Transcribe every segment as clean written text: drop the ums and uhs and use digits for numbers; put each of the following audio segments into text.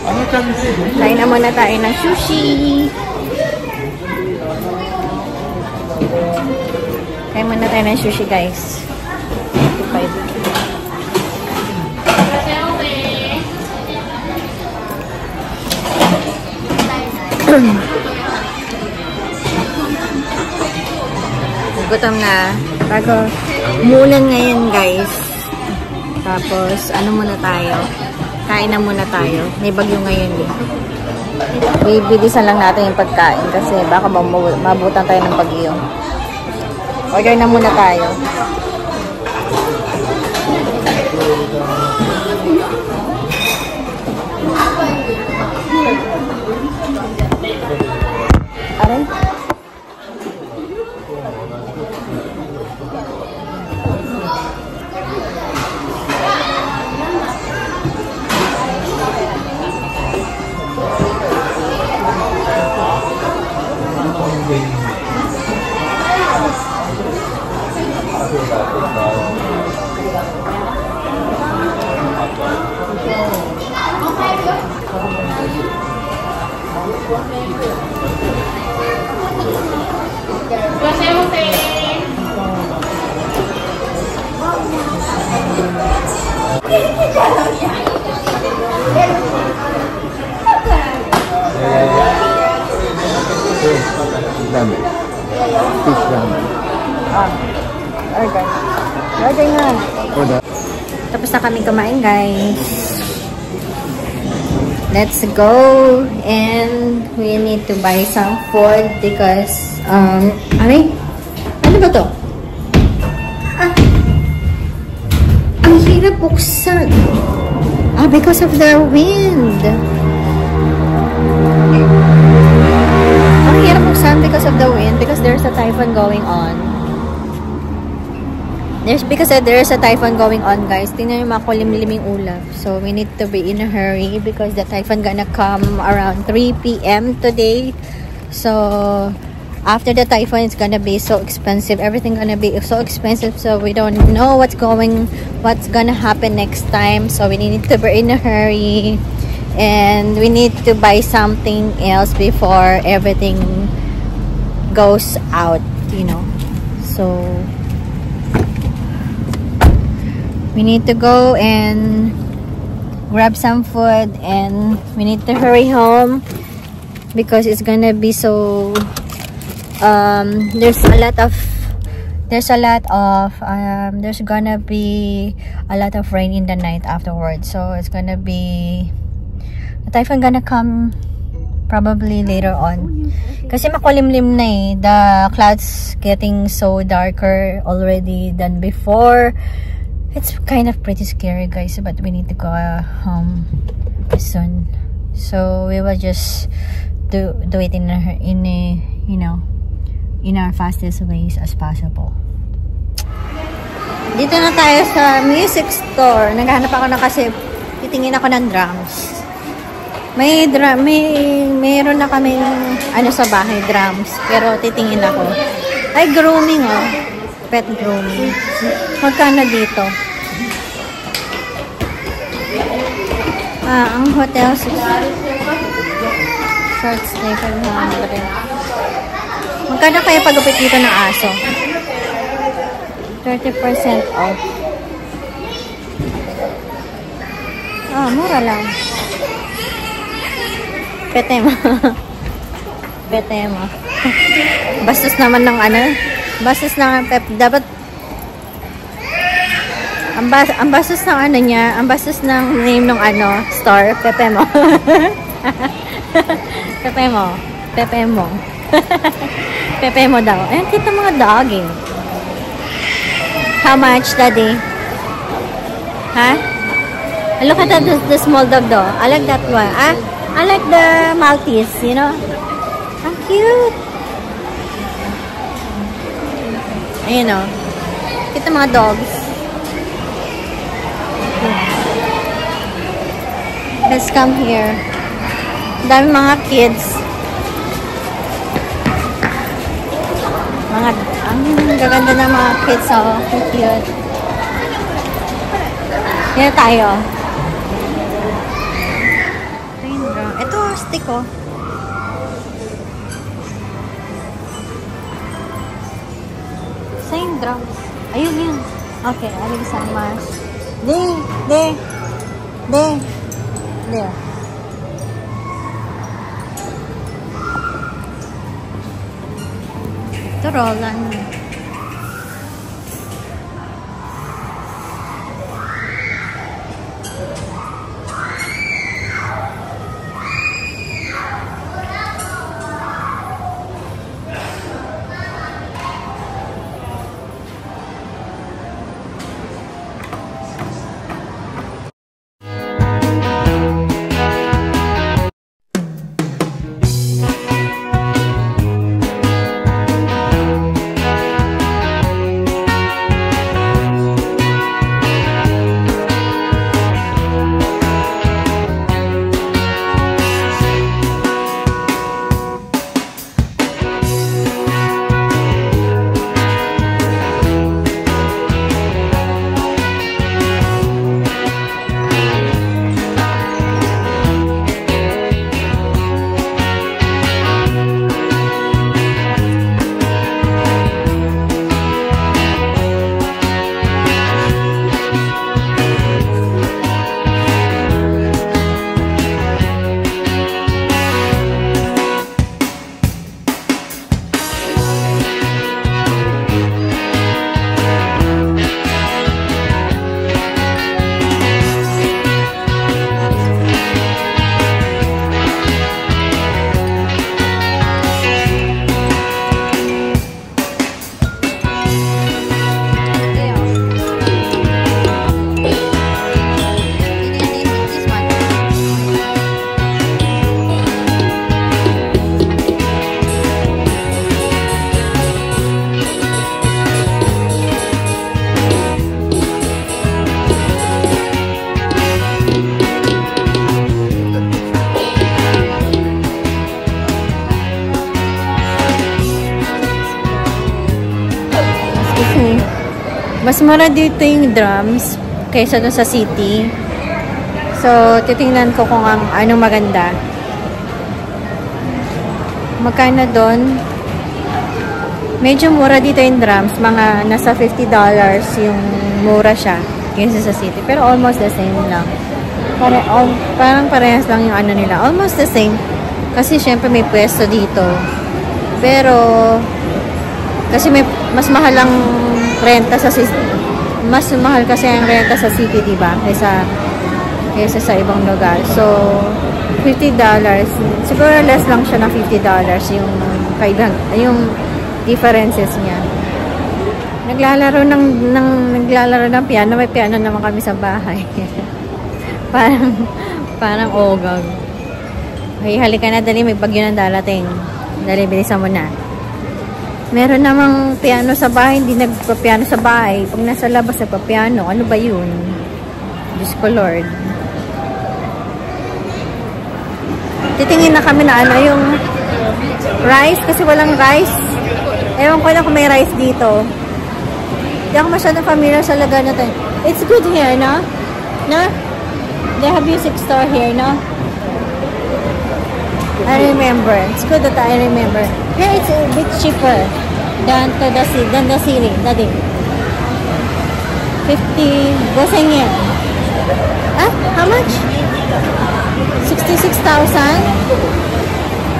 Kain na muna tayo ng sushi. Kain muna tayo ng sushi, guys. 55. Gutom na. Bago mulan ngayon, guys. Tapos, ano muna tayo? Kain na muna tayo. May bagyo ngayon eh. Bibilisan lang natin yung pagkain kasi baka mabutan tayo ng bagyo. Order na muna tayo. Aray? Ramen. Fish ramen. Order. Order nga. Order. Tapos na kami kumain, guys. Let's go. And we need to buy some food because, ano ba to? Ang hirap buksan. Because of the wind. Ang hirap buksan because of the wind because there's a typhoon going on. Because there's a typhoon going on, guys. Tingnan yung mga kulimliming ulap. So, we need to be in a hurry because the typhoon gonna come around 3 p.m. today. So, after the typhoon, it's gonna be so expensive. Everything gonna be so expensive. So, we don't know what's gonna happen next time. So, we need to be in a hurry. And we need to buy something else before everything goes out, you know. So, we need to go and grab some food and we need to hurry home because it's gonna be so there's gonna be a lot of rain in the night afterwards, so it's gonna be the typhoon gonna come probably later on kasi makulimlim na eh. The clouds getting so darker already than before. It's kind of pretty scary, guys, but we need to go home soon. So we will just do it in our fastest ways as possible. Dito na tayo sa music store. Naghahanap ako na kasi titingin ako ng drums. Mayroon na kami sa bahay drums, pero titingin ako. Ay, grooming pet grooming. Magkano dito? Ang hotel short stay for 100. Magkano kaya pagupit dito ng aso? 30% off. Mura lang. Pete mo. Pete mo. Bastos naman ng bastos ng pep. Dapat ang bastos ng niya, ang bastos ng name ng store, Pepe mo. Pepe mo. Pepe mo. Pepe mo daw. Ayan, kita mga dog eh. How much, Daddy? Huh? Look at the small dog though. I like that one. I like the Maltese, you know. Ang cute. Ayun kita mga dogs. Let's come here. Dami mga kids. Ang gaganda ng mga kids, cute. Yan tayo. Ayun Plastic, oh. Same drums. Ayun yun. Okay, arigasamas. De. There. Ito, Roland. Mas mura dito yung drums kaysa doon sa city. So, titingnan ko kung anong maganda. Magkano doon? Medyo mura dito yung drums. Mga nasa $50 yung mura siya kaysa sa city. Pero almost the same lang. Parang parehas lang yung ano nila. Almost the same. Kasi syempre may pwesto dito. Pero, kasi mas mahal ang renta sa city. Mas mahal kasi ang renta sa city, diba? Kaysa sa ibang lugar. So, $50. Siguro less lang siya ng $50 yung differences niya. Naglalaro ng piano. May piano naman kami sa bahay. parang ogag. Okay, halika na, dali. May bagyo na dalating. Dali, bilisan mo na. Meron namang piano sa bahay, hindi nagpa-piano sa bahay. Pag nasa labas, nagpa-piano. Ano ba yun? Diyos ko, Lord. Titingin na kami na ano, yung rice, kasi walang rice. Ewan ko na kung may rice dito. Hindi ako masyadong familiar sa lugar na ito. It's good here, no? No? They have music store here, no? I remember. It's good that I remember. Here it's a bit cheaper than the city. Daddy. 50,000 yen. Ah? How much? 66,000?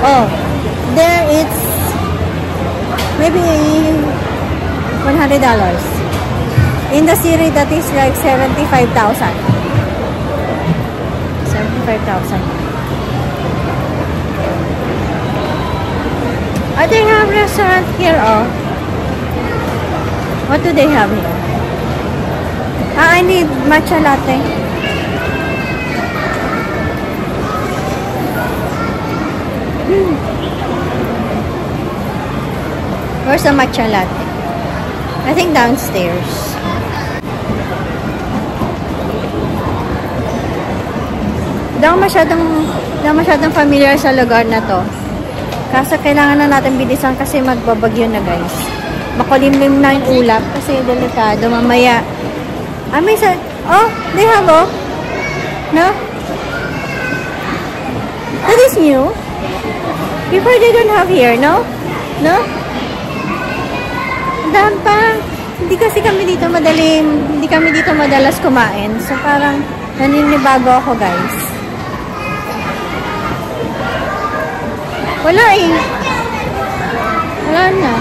Oh. There it's maybe $100. In the city that is like 75,000. 75,000. They have restaurant here, oh. What do they have here? I need matcha latte. Where's the matcha latte? I think downstairs. Hindi ako masyadong familiar sa lugar na to. Kaso kailangan na natin bilisan kasi magbabagyo na, guys. Makulimlim na yung ulap kasi delikado. Mamaya. May oh, they have, oh. No? That is new. Before they don't have here, no? No? Dahil pa, hindi kami dito madalas kumain. So parang naninibago ako, guys. Wala eh. Wala na.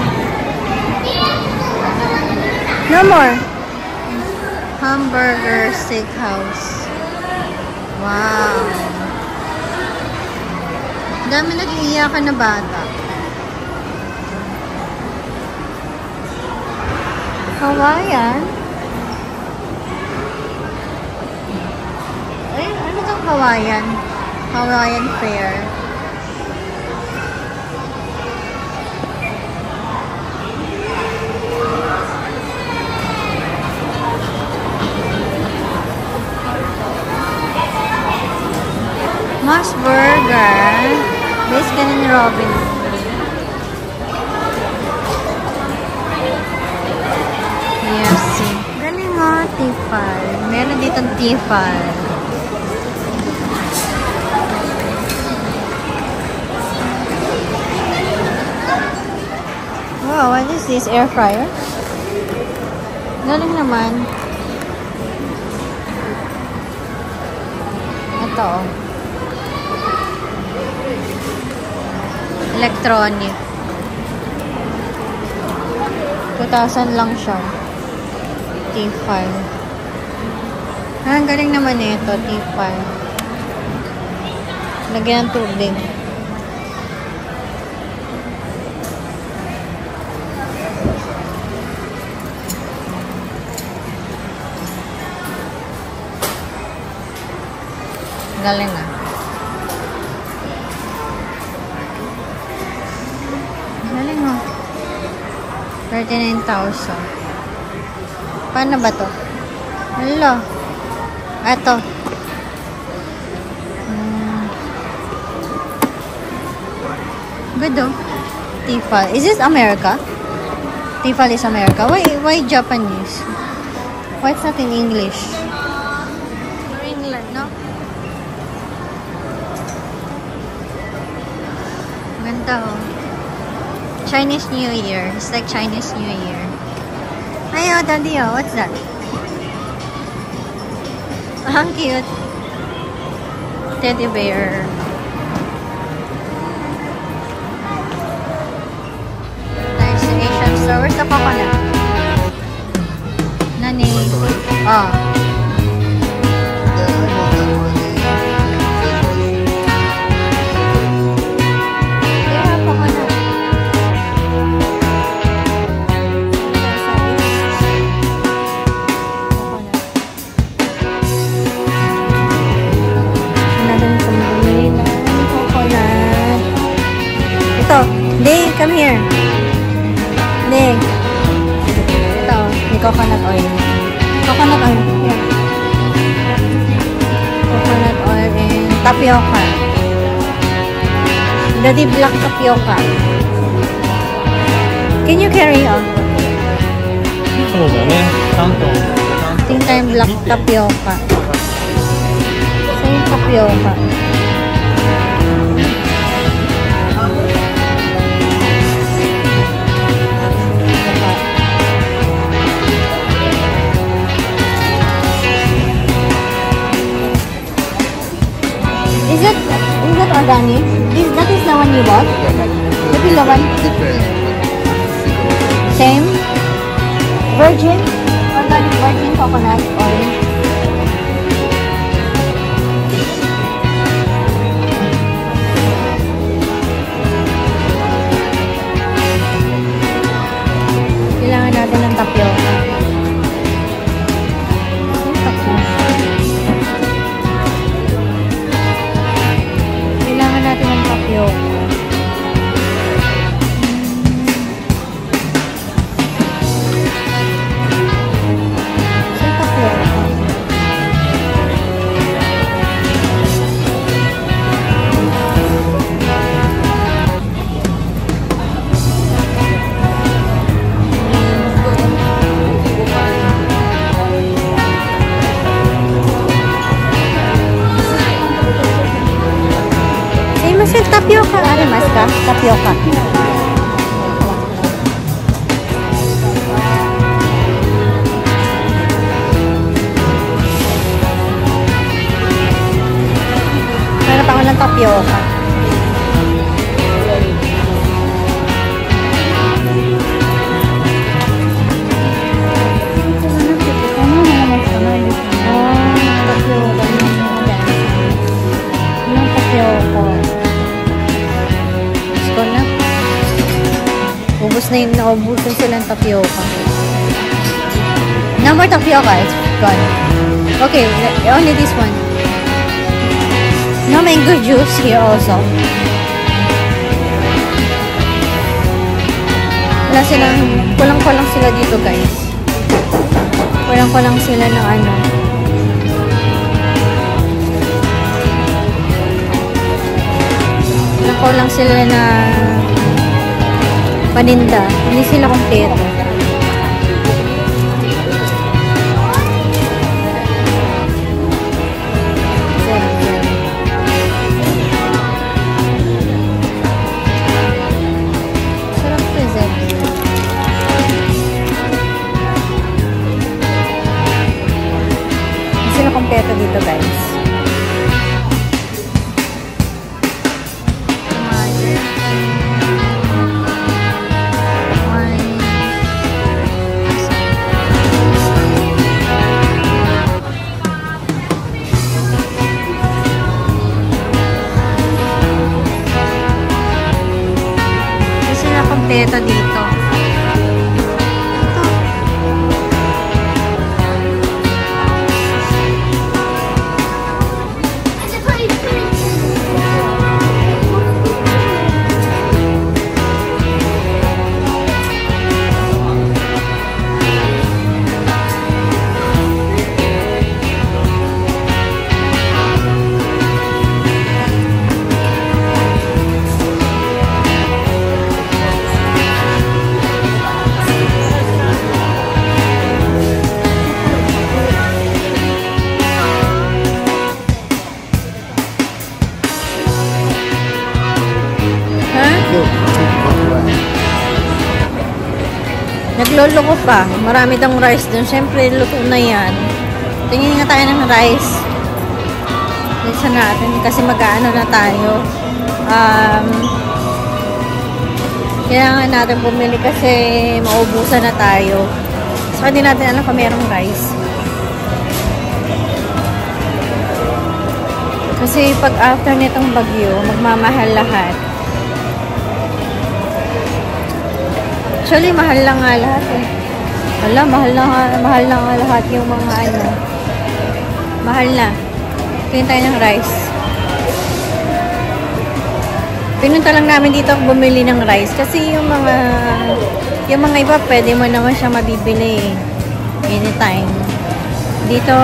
No more. Hamburger Steakhouse. Wow. Dami nag-iiyakan na bata. Hawaiian? Ay, ano itong Hawaiian? Hawaiian Fair. Mas Burger. Baskin and Robbins. KFC. Galing nga, Tifal. Meron ditong Tifal. Wow, what is this? Air fryer? Galing naman. Ito, oh. Electronic. 2,000 lang siya. T5. Ang galing naman ito, T5. Lagyan ng tubig. Galing ah. Galing oh. 39,000. Paano ba to? Hello. Ito. Good oh. Tifal. Is this America? Tifal is America. Why Japanese? Why it's not in English? England, no? Ganda oh. Chinese New Year. It's like Chinese New Year. Ay, oh, daddy, oh. What's that? Ang cute. Teddy bear. There's the Asian store. Where's the coconut? Nani? Oh. Day, come here. Day. Ito, may coconut oil. Coconut oil. Here. Coconut oil and tapioca. Daddy black tapioca. Can you carry on? Tingnan tayong black tapioca. Saan yung tapioca? Is that organic? That is the one you bought? The pillow one? Same? Virgin? Organic virgin coconut oil. Kailangan natin ng tapioca. Natin ng tapioca. Saan tapioca? kasi tapioca. Ano mas ka? Tapioca. Hanap ako ng tapioca. Ubus na yun, naubusan silang tapioca. No more tapioca, it's gone. Okay, only this one. No mango juice here also. Wala silang, kulang-kulang sila dito guys. Kulang-kulang sila ng ano. Kulang sila na paninda. Hindi sila kompleto. Sarap to, Zed. Hindi sila kompleto dito, guys. Kompleto dito. Nagloloko pa. Marami tang rice dun. Siyempre, luto na yan. Tingin nga tayo ng rice. Lisa natin. Kasi mag-aano na tayo. Kailangan natin bumili kasi maubusan na tayo. So, hindi natin alam kung merong rice. Kasi pag after nitong bagyo, magmamahal lahat. Actually, mahal lang nga lahat eh. Wala, mahal na nga lahat yung mga ano. Mahal na. Tingin tayo ng rice. Pinunta lang namin dito bumili ng rice. Kasi yung mga iba, pwede mo naman siya mabibili eh. Anytime. Dito,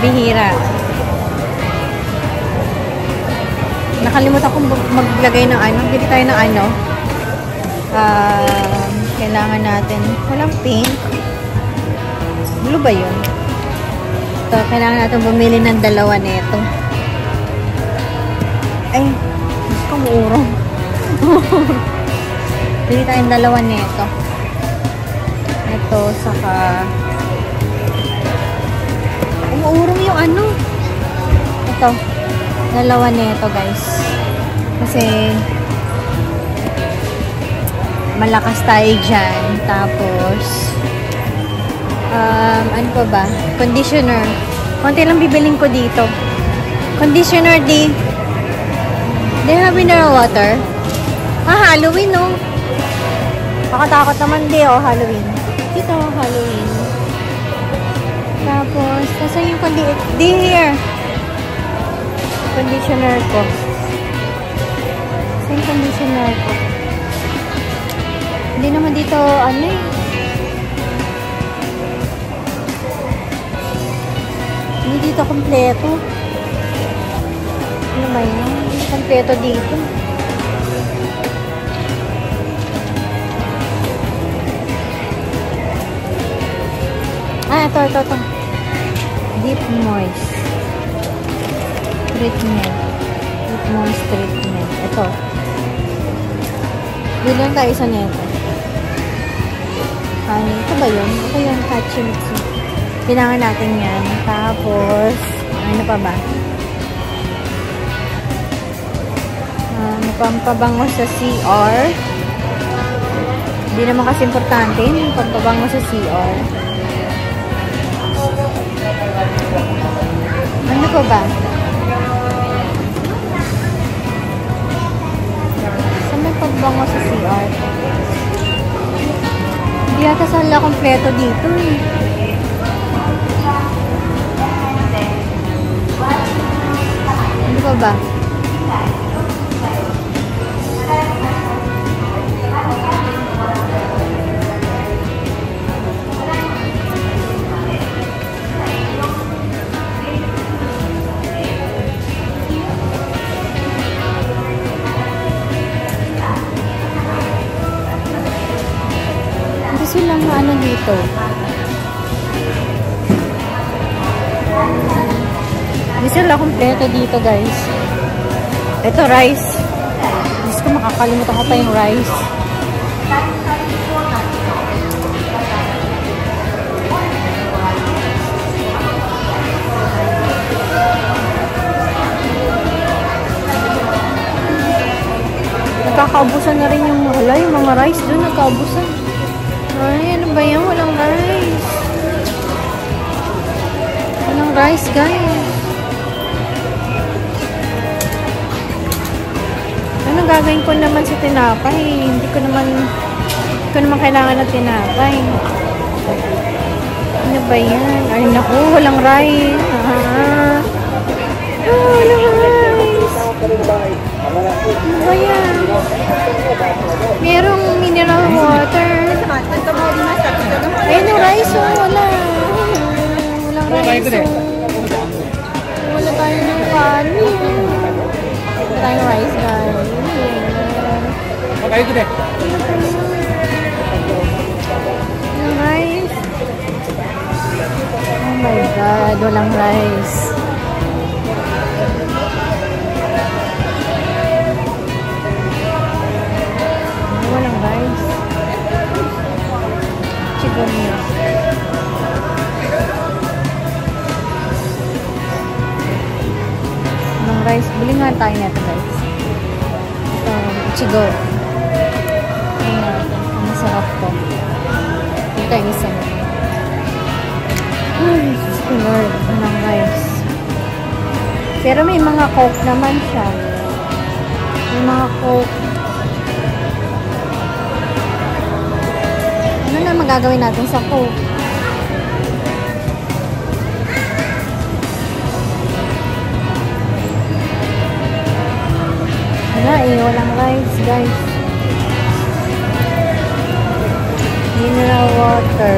bihira. Nakalimutan kong maglagay ng ano. Bili tayo ng ano. Kailangan natin walang pink. Blue ba yun? So, kailangan natin bumili ng dalawa nito. Ay, mas kumuurong. Bili tayong dalawa nito. Ito, saka umuurong yung ano. Ito, dalawa nito guys. Kasi malakas tayo dyan. Tapos, ano pa ba? Conditioner. Konti lang bibiling ko dito. Conditioner, they have mineral water. Halloween, no? Makatakot naman Halloween. Dito, Halloween. Tapos, nasan yung here. Conditioner ko. Nasan yung conditioner ko? Hindi naman dito, ano eh. Hindi dito kompleto. Ano ba yun? Hindi kompleto dito. Ito. Deep moist. Treatment. Moist treatment. Ito. Bilang tayo isa nito. Kanin. Ito ba yun? Ito yung Hachimitsu. Kailangan natin yan. Tapos, ano pa ba? Pampabango sa CR. Hindi naman kasi importante yung pampabango sa CR. Ano pa ba? Saan may pagbango sa CR? Hindi yata sala kompleto dito eh. Ano pa ba? Kasi lang na ano dito. Hindi sila kompleto dito, guys. Ito, rice. Diyos ko, makakalimutan ko pa yung rice. Nagkakaubusan na rin yung mga rice doon. Nagkaubusan. Ay, ano ba yan? Walang rice. Walang rice, guys. Ano gagawin ko naman sa tinapay? Hindi ko naman kailangan ng tinapay. Ano ba yan? Ay, naku, walang rice. Walang rice. Ano ba yan? Merong mineral water. Ayun yung rice, oh. Wala. Walang rice, oh. Wala tayo ng kanin. Wala tayong rice, guys. Walang rice. Oh my God, walang rice. Walang rice. Chicken meal. Walang rice. Bili nga tayo nito, guys. Ito, chigo. Masarap to. Ito yung isa. Ay, Lord. Walang rice. Pero may mga coke naman siya. May mga coke. Ano na magagawin natin sa coke? Wala eh, walang rice, guys. Mineral water.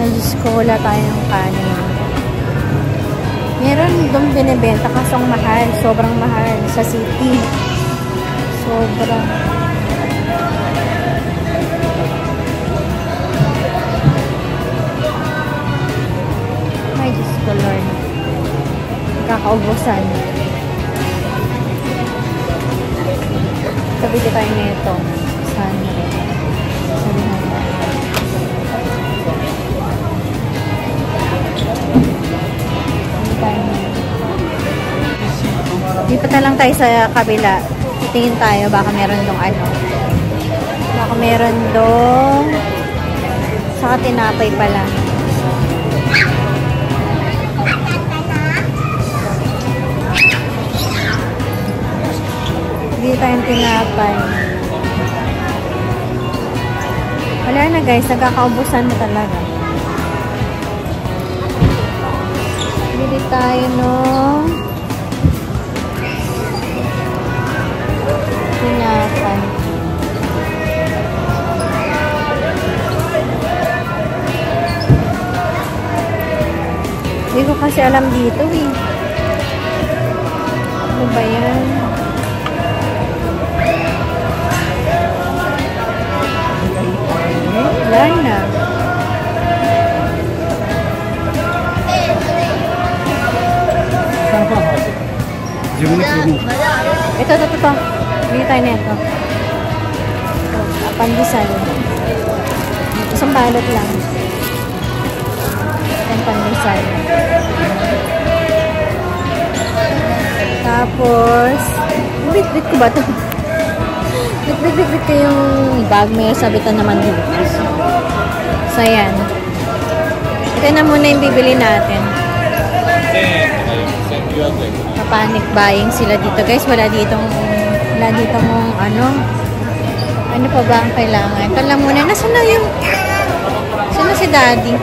Diyos ko, wala tayong kanin. Meron doon binibenta kasong mahal. Sobrang mahal sa city. Sobrang. Ay, Diyos ko, Lord. Kakaubusan. Kabili tayo nito. Saan? Sabihan na. Lipat na lang tayo sa kabila. Tingin tayo, baka meron dong ano. Baka meron dong saka tinapay pala. Hindi tayong tinapay. Wala na guys, nagkakaubusan na talaga. Bili tayo nung tinapay. Hindi ko kasi alam dito eh. Ano ba yan? Wala na. Ito. Bili tayo na ito. Pandesal. Isang balot lang. Yan pandesal. Tapos, bit-bit ko ba ito? Bit-bit ko yung bag. May sabitan naman dito. So, yan. Ito na muna yung bibili natin. Panic buying sila dito, guys. Wala ditong ano pa ba ang kailangan? Ito lang muna. Nasaan na si Daddy?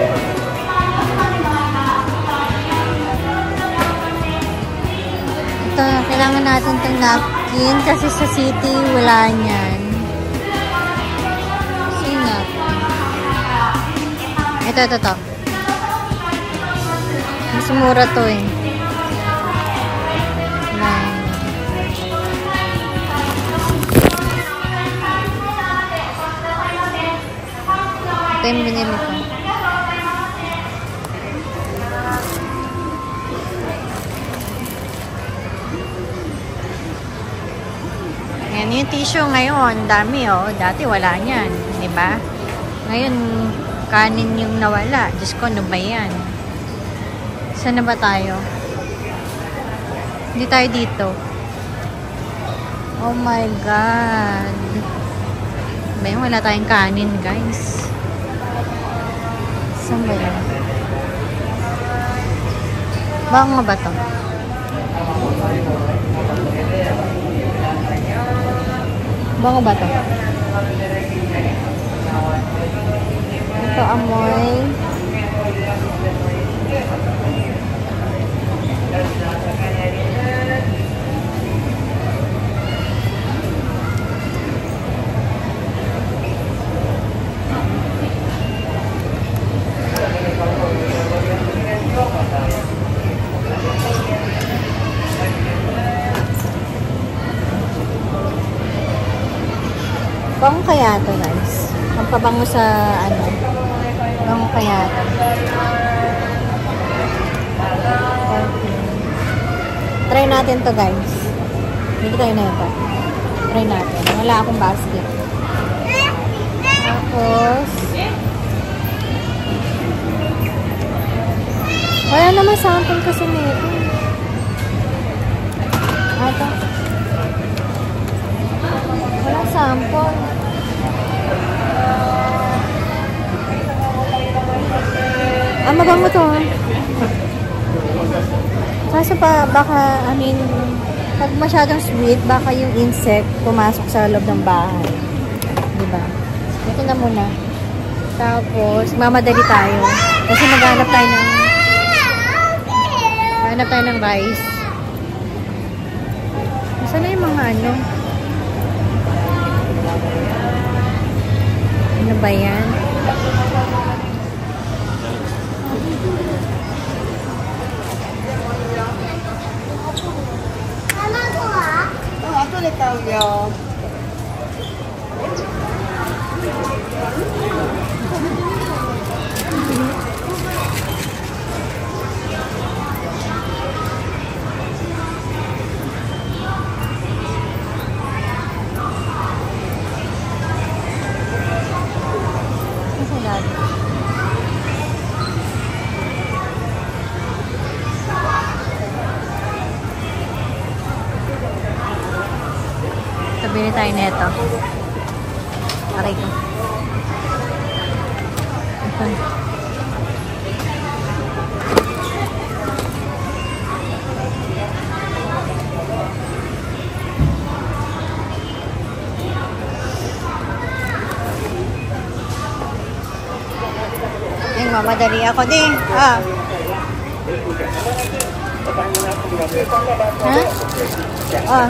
Ito, kailangan natin itong napkin kasi sa city wala niyan. Sino? Ito. Mas mura to eh. Ito yung binili ko. Yan yung tissue ngayon. Dami oh. Dati wala niyan. Diba? Ngayon, kanin yung nawala. Diyos ko, ano ba yan? Saan na ba tayo? Hindi tayo dito. Oh my God. Bayan, wala tayong kanin, guys. Saan ba yan? Bango ba to? Bango ba to? Ito amoy. Bango kaya ito, guys? Ang pabango sa ano? Bango kaya ito? Okay. Try natin to, guys. Dito tayo na ito. Try natin. Wala akong basket. Tapos wala naman sample kasi nito. Ito. Wala sample. Mabango to. Kaso pa, baka, pag masyadong sweet, baka yung insect pumasok sa loob ng bahay. Diba? Ito na muna. Tapos, mamadali tayo. Kasi maghanap tayo ng rice. Saan na yung mga ano? Ano ba yan? Ako ulit tawag yun. Bili tayo nito. Aray ko. Ito. Ay, mamadali ako din. Ha? Ha?